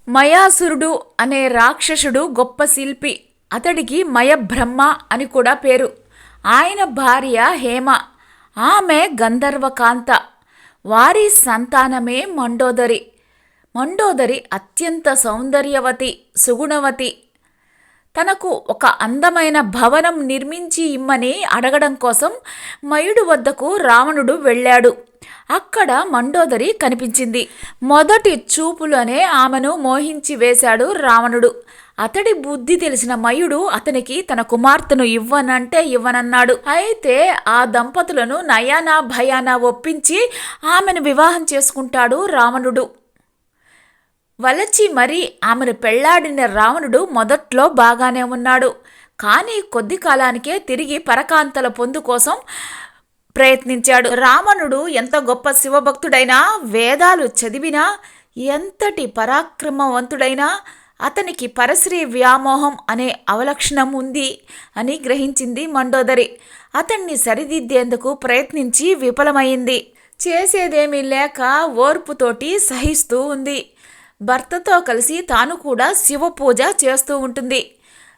మయాసురుడు అనే రాక్షసుడు గొప్ప శిల్పి. అతడికి మయబ్రహ్మ అని కూడా పేరు. ఆయన భార్య హేమ. ఆమె గంధర్వకాంత. వారి సంతానమే మండోదరి. మండోదరి అత్యంత సౌందర్యవతి, సుగుణవతి. తనకు ఒక అందమైన భవనం నిర్మించి ఇమ్మని అడగడం కోసం మయుడు వద్దకు రావణుడు వెళ్ళాడు. అక్కడ మండోదరి కనిపించింది. మొదటి చూపులోనే ఆమెను మోహించి వేశాడు రావణుడు. అతడి బుద్ధి తెలిసిన మయుడు అతనికి తన కుమార్తెను ఇవ్వనంటే ఇవ్వనన్నాడు. అయితే ఆ దంపతులను నయానా భయానా ఒప్పించి ఆమెను వివాహం చేసుకుంటాడు రావణుడు. వలచి మరీ ఆమెను పెళ్లాడిన రావణుడు మొదట్లో బాగానే ఉన్నాడు. కానీ కొద్ది కాలానికే తిరిగి పరకాంతల పొందు కోసం ప్రయత్నించాడు. రావణుడు ఎంత గొప్ప శివభక్తుడైనా, వేదాలు చదివినా, ఎంతటి పరాక్రమవంతుడైనా అతనికి పరశ్రీ వ్యామోహం అనే అవలక్షణం ఉంది అని గ్రహించింది మండోదరి. అతన్ని సరిదిద్దేందుకు ప్రయత్నించి విఫలమైంది. చేసేదేమీ లేక ఓర్పుతోటి సహిస్తూ ఉంది. భర్తతో కలిసి తాను కూడా శివపూజ చేస్తూ ఉంటుంది.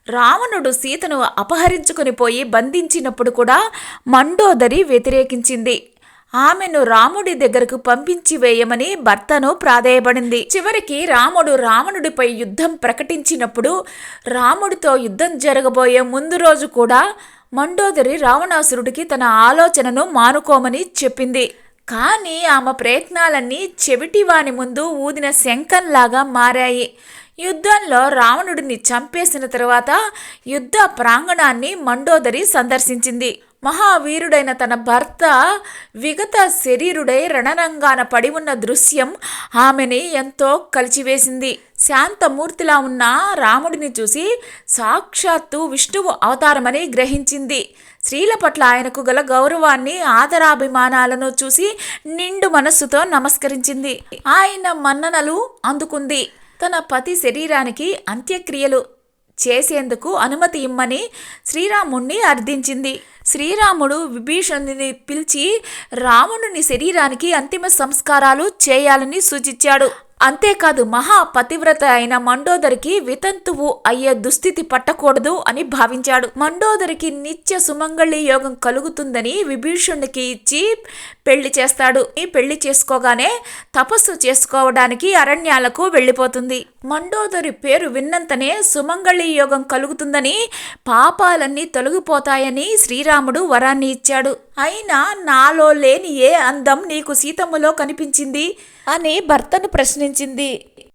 రావణుడు సీతను అపహరించుకుని పోయి బంధించినప్పుడు కూడా మండోదరి వ్యతిరేకించింది. ఆమెను రాముడి దగ్గరకు పంపించి వేయమని భర్తను ప్రాధేయపడింది. చివరికి రాముడు రావణుడిపై యుద్ధం ప్రకటించినప్పుడు రాముడితో యుద్ధం జరగబోయే ముందు రోజు కూడా మండోదరి రావణాసురుడికి తన ఆలోచనను మానుకోమని చెప్పింది. కానీ ఆమె ప్రయత్నాలన్నీ చెవిటివాని ముందు ఊదిన శంఖంలాగా మారాయి. యుద్ధంలో రావణుడిని చంపేసిన తర్వాత యుద్ధ ప్రాంగణాన్ని మండోదరి సందర్శించింది. మహావీరుడైన తన భర్త విగత శరీరుడై రణరంగాన పడి ఉన్న దృశ్యం ఆమెని ఎంతో కలిచివేసింది. శాంతమూర్తిలా ఉన్న రాముడిని చూసి సాక్షాత్తు విష్ణువు అవతారమని గ్రహించింది. స్త్రీల పట్ల ఆయనకు గల గౌరవాన్ని, ఆదరాభిమానాలను చూసి నిండు మనస్సుతో నమస్కరించింది. ఆయన మన్ననలు అందుకుంది. తన పతి శరీరానికి అంత్యక్రియలు చేసేందుకు అనుమతి ఇమ్మని శ్రీరాముణ్ణి అర్థించింది. శ్రీరాముడు విభీషణుని పిలిచి రావణుని శరీరానికి అంతిమ సంస్కారాలు చేయాలని సూచించాడు. అంతేకాదు, మహాపతివ్రత అయిన మండోదరికి వితంతువు అయ్యే దుస్థితి పట్టకూడదు అని భావించాడు. మండోదరికి నిత్య సుమంగళి యోగం కలుగుతుందని విభీషణునికి ఇచ్చి పెళ్లి చేస్తాడు. ఈ పెళ్లి చేసుకోగానే తపస్సు చేసుకోవడానికి అరణ్యాలకు వెళ్ళిపోతుంది. మండోదరి పేరు విన్నంతనే సుమంగళి యోగం కలుగుతుందని, పాపాలన్నీ తొలగిపోతాయని శ్రీరాముడు వరాన్ని ఇచ్చాడు. అయినా నాలో లేని ఏ అందం నీకు సీతమ్మలో కనిపించింది అని భర్తను ప్రశ్నించింది.